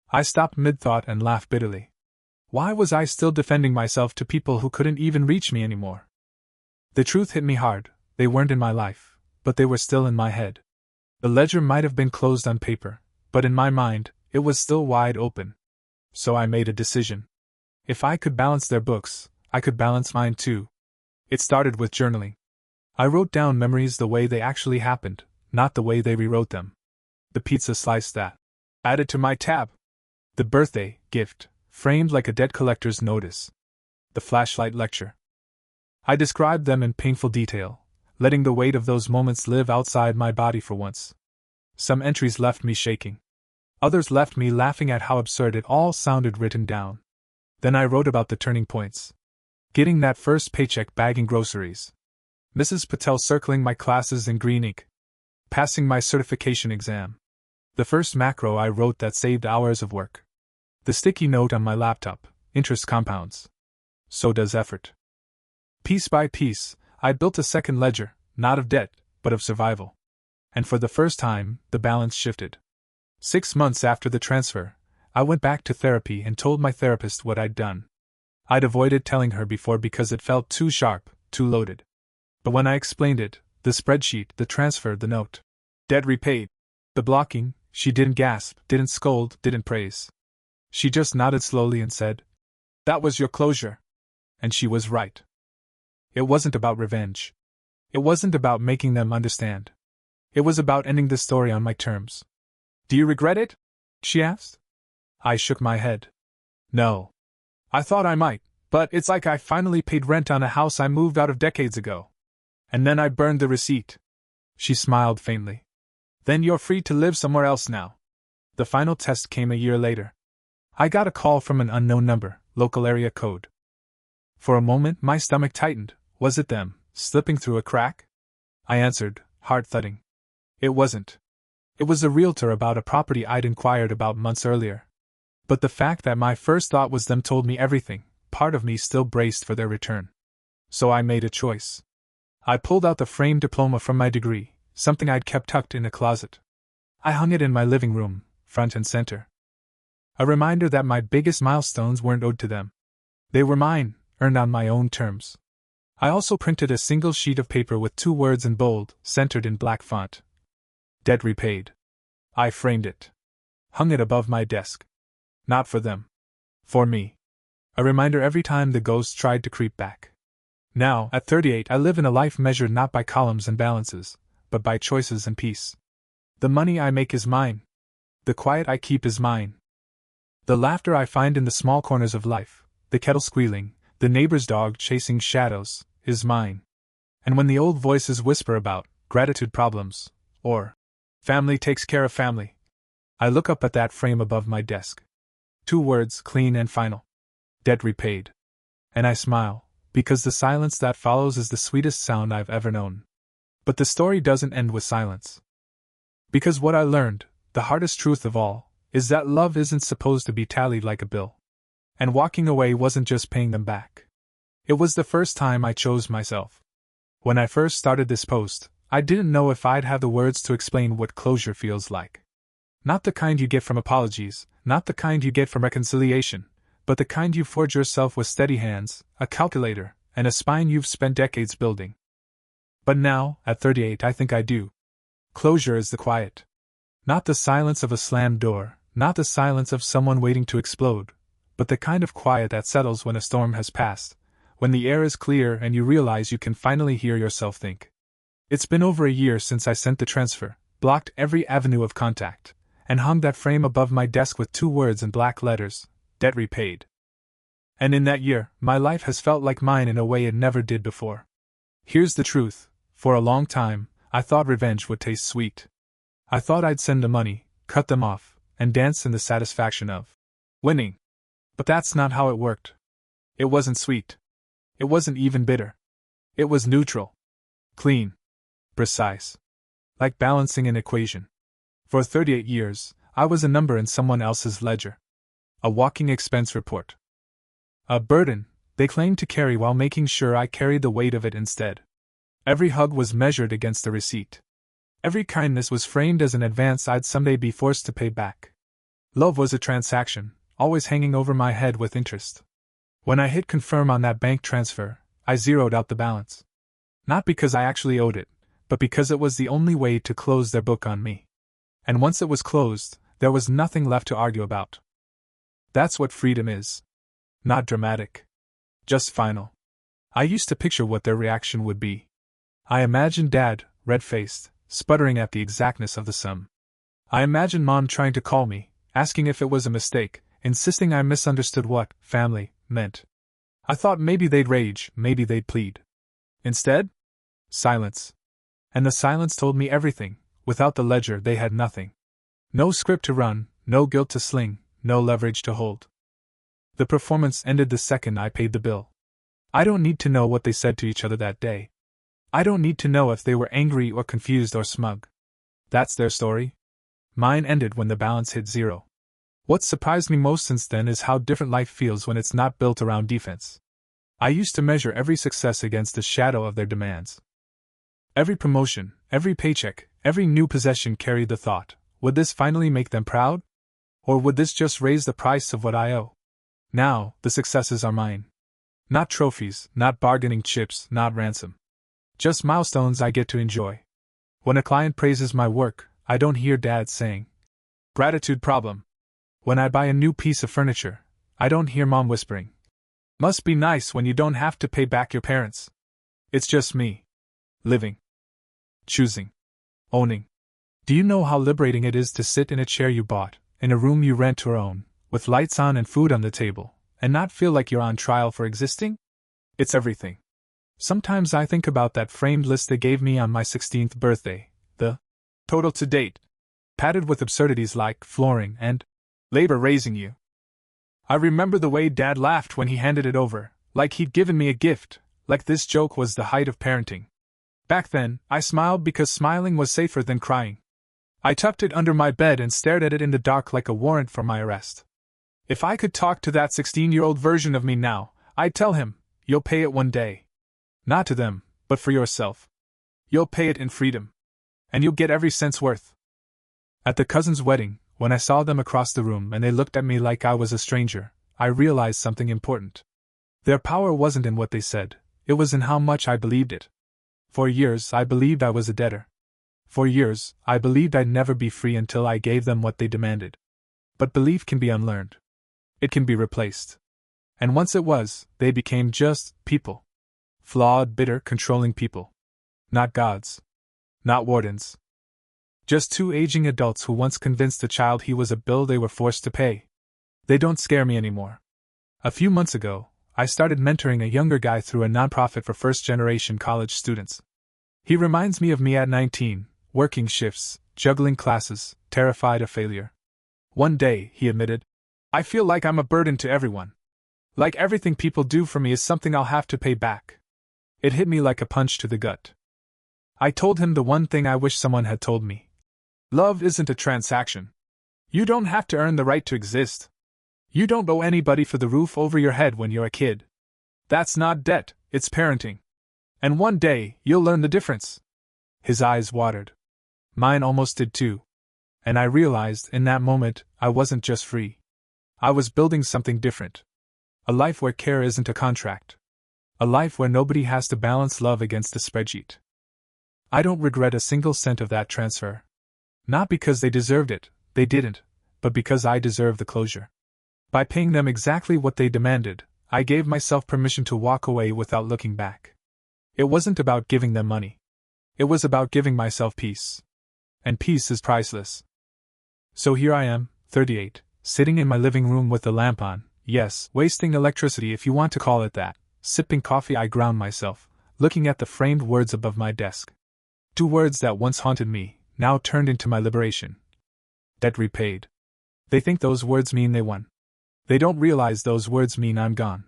I stopped mid-thought and laughed bitterly. Why was I still defending myself to people who couldn't even reach me anymore? The truth hit me hard. They weren't in my life, but they were still in my head. The ledger might have been closed on paper, but in my mind, it was still wide open. So I made a decision. If I could balance their books, I could balance mine too. It started with journaling. I wrote down memories the way they actually happened, not the way they rewrote them. The pizza slice that added to my tab. The birthday gift, framed like a debt collector's notice. The flashlight lecture. I described them in painful detail, letting the weight of those moments live outside my body for once. Some entries left me shaking. Others left me laughing at how absurd it all sounded written down. Then I wrote about the turning points. Getting that first paycheck bagging groceries. Mrs. Patel circling my classes in green ink. Passing my certification exam. The first macro I wrote that saved hours of work. The sticky note on my laptop, interest compounds. So does effort. Piece by piece, I built a second ledger, not of debt, but of survival. And for the first time, the balance shifted. 6 months after the transfer, I went back to therapy and told my therapist what I'd done. I'd avoided telling her before because it felt too sharp, too loaded. But when I explained it, the spreadsheet, the transfer, the note, debt repaid, the blocking, she didn't gasp, didn't scold, didn't praise. She just nodded slowly and said, "That was your closure." And she was right. It wasn't about revenge. It wasn't about making them understand. It was about ending the story on my terms. "Do you regret it?" she asked. I shook my head. No. I thought I might, but it's like I finally paid rent on a house I moved out of decades ago. And then I burned the receipt. She smiled faintly. "Then you're free to live somewhere else now." The final test came a year later. I got a call from an unknown number, local area code. For a moment, my stomach tightened. Was it them, slipping through a crack? I answered, heart thudding. It wasn't. It was a realtor about a property I'd inquired about months earlier. But the fact that my first thought was them told me everything. Part of me still braced for their return. So I made a choice. I pulled out the framed diploma from my degree, something I'd kept tucked in a closet. I hung it in my living room, front and center. A reminder that my biggest milestones weren't owed to them. They were mine, earned on my own terms. I also printed a single sheet of paper with 2 words in bold, centered in black font. Debt repaid. I framed it. Hung it above my desk. Not for them. For me. A reminder every time the ghost tried to creep back. Now, at 38, I live in a life measured not by columns and balances, but by choices and peace. The money I make is mine. The quiet I keep is mine. The laughter I find in the small corners of life, the kettle squealing, the neighbor's dog chasing shadows, is mine. And when the old voices whisper about gratitude problems, or family takes care of family, I look up at that frame above my desk. 2 words, clean and final. Debt repaid. And I smile, because the silence that follows is the sweetest sound I've ever known. But the story doesn't end with silence. Because what I learned, the hardest truth of all, is that love isn't supposed to be tallied like a bill. And walking away wasn't just paying them back. It was the first time I chose myself. When I first started this post, I didn't know if I'd have the words to explain what closure feels like. Not the kind you get from apologies, not the kind you get from reconciliation, but the kind you forge yourself with steady hands, a calculator, and a spine you've spent decades building. But now, at 38, I think I do. Closure is the quiet. Not the silence of a slammed door, not the silence of someone waiting to explode, but the kind of quiet that settles when a storm has passed, when the air is clear and you realize you can finally hear yourself think. It's been over a year since I sent the transfer, blocked every avenue of contact, and hung that frame above my desk with 2 words in black letters, debt repaid. And in that year, my life has felt like mine in a way it never did before. Here's the truth, for a long time, I thought revenge would taste sweet. I thought I'd send the money, cut them off, and dance in the satisfaction of winning. But that's not how it worked. It wasn't sweet. It wasn't even bitter. It was neutral. Clean. Precise. Like balancing an equation. For 38 years, I was a number in someone else's ledger. A walking expense report. A burden they claimed to carry while making sure I carried the weight of it instead. Every hug was measured against a receipt. Every kindness was framed as an advance I'd someday be forced to pay back. Love was a transaction, always hanging over my head with interest. When I hit confirm on that bank transfer, I zeroed out the balance. Not because I actually owed it, but because it was the only way to close their book on me. And once it was closed, there was nothing left to argue about. That's what freedom is. Not dramatic. Just final. I used to picture what their reaction would be. I imagined Dad, red-faced, sputtering at the exactness of the sum. I imagined Mom trying to call me, asking if it was a mistake, insisting I misunderstood what family meant. I thought maybe they'd rage, maybe they'd plead. Instead, silence. And the silence told me everything. Without the ledger, they had nothing. No script to run, no guilt to sling, no leverage to hold. The performance ended the second I paid the bill. I don't need to know what they said to each other that day. I don't need to know if they were angry or confused or smug. That's their story. Mine ended when the balance hit 0. What surprised me most since then is how different life feels when it's not built around defense. I used to measure every success against the shadow of their demands. Every promotion, every paycheck, every new possession carried the thought, would this finally make them proud? Or would this just raise the price of what I owe? Now, the successes are mine. Not trophies, not bargaining chips, not ransom. Just milestones I get to enjoy. When a client praises my work, I don't hear Dad saying, "Gratitude problem." When I buy a new piece of furniture, I don't hear Mom whispering, "Must be nice when you don't have to pay back your parents." It's just me. Living. Choosing. Owning. Do you know how liberating it is to sit in a chair you bought, in a room you rent or own, with lights on and food on the table, and not feel like you're on trial for existing? It's everything. Sometimes I think about that framed list they gave me on my 16th birthday, the total to date. padded with absurdities like flooring and labor raising you. I remember the way Dad laughed when he handed it over, like he'd given me a gift, like this joke was the height of parenting. Back then, I smiled because smiling was safer than crying. I tucked it under my bed and stared at it in the dark like a warrant for my arrest. If I could talk to that 16-year-old version of me now, I'd tell him, you'll pay it one day. Not to them, but for yourself. You'll pay it in freedom. And you'll get every cent's worth. At the cousin's wedding, when I saw them across the room and they looked at me like I was a stranger, I realized something important. Their power wasn't in what they said, it was in how much I believed it. For years, I believed I was a debtor. For years, I believed I'd never be free until I gave them what they demanded. But belief can be unlearned. It can be replaced. And once it was, they became just people. Flawed, bitter, controlling people. Not gods. Not wardens. Just two aging adults who once convinced a child he was a bill they were forced to pay. They don't scare me anymore. A few months ago, I started mentoring a younger guy through a nonprofit for first-generation college students. He reminds me of me at 19, working shifts, juggling classes, terrified of failure. One day, he admitted, I feel like I'm a burden to everyone. Like everything people do for me is something I'll have to pay back. It hit me like a punch to the gut. I told him the one thing I wish someone had told me. Love isn't a transaction. You don't have to earn the right to exist. You don't owe anybody for the roof over your head when you're a kid. That's not debt, it's parenting. And one day, you'll learn the difference. His eyes watered. Mine almost did too. And I realized in that moment, I wasn't just free. I was building something different. A life where care isn't a contract. A life where nobody has to balance love against a spreadsheet. I don't regret a single cent of that transfer. Not because they deserved it, they didn't, but because I deserved the closure. By paying them exactly what they demanded, I gave myself permission to walk away without looking back. It wasn't about giving them money. It was about giving myself peace. And peace is priceless. So here I am, 38, sitting in my living room with the lamp on, yes, wasting electricity if you want to call it that, sipping coffee. I ground myself, looking at the framed words above my desk. 2 words that once haunted me, now turned into my liberation. Debt repaid. They think those words mean they won. They don't realize those words mean I'm gone.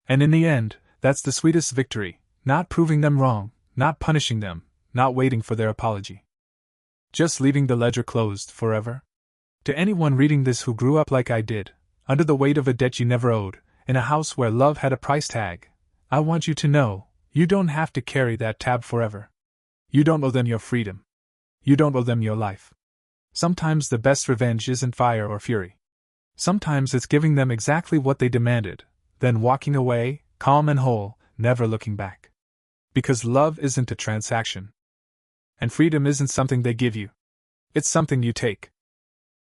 And in the end, that's the sweetest victory, not proving them wrong, not punishing them, not waiting for their apology. Just leaving the ledger closed forever. To anyone reading this who grew up like I did, under the weight of a debt you never owed, in a house where love had a price tag, I want you to know, you don't have to carry that tab forever. You don't owe them your freedom. You don't owe them your life. Sometimes the best revenge isn't fire or fury. Sometimes it's giving them exactly what they demanded, then walking away, calm and whole, never looking back. Because love isn't a transaction. And freedom isn't something they give you. It's something you take.